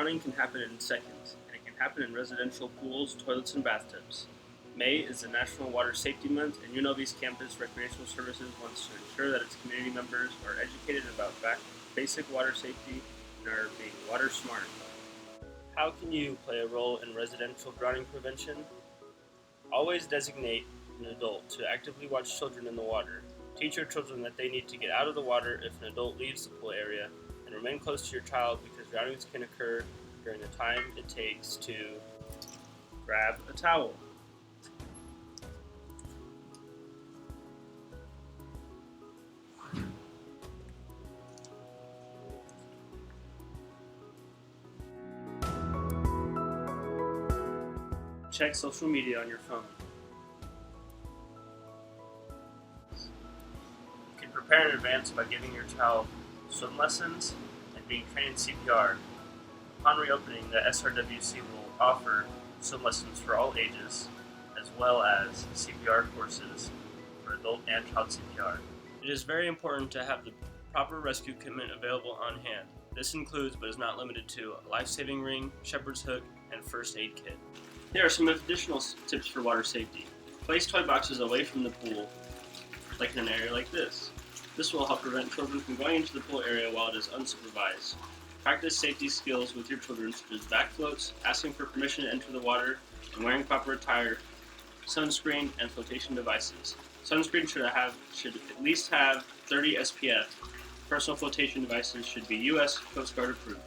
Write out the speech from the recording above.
Drowning can happen in seconds, and it can happen in residential pools, toilets, and bathtubs. May is the National Water Safety Month, and UNLV's campus recreational services wants to ensure that its community members are educated about basic water safety and are being water smart. How can you play a role in residential drowning prevention? Always designate an adult to actively watch children in the water. Teach your children that they need to get out of the water if an adult leaves the pool area, and remain close to your child because drownings can occur during the time it takes to grab a towel. Check social media on your phone. You can prepare in advance by giving your child swim lessons and being trained in CPR. Upon reopening, the SRWC will offer swim lessons for all ages, as well as CPR courses for adult and child CPR. It is very important to have the proper rescue equipment available on hand. This includes, but is not limited to, a life-saving ring, shepherd's hook, and first aid kit. There are some additional tips for water safety. Place toy boxes away from the pool, like in an area like this. This will help prevent children from going into the pool area while it is unsupervised. Practice safety skills with your children, such as back floats, asking for permission to enter the water, and wearing proper attire, sunscreen, and flotation devices. Sunscreen should at least have 30 SPF. Personal flotation devices should be U.S. Coast Guard approved.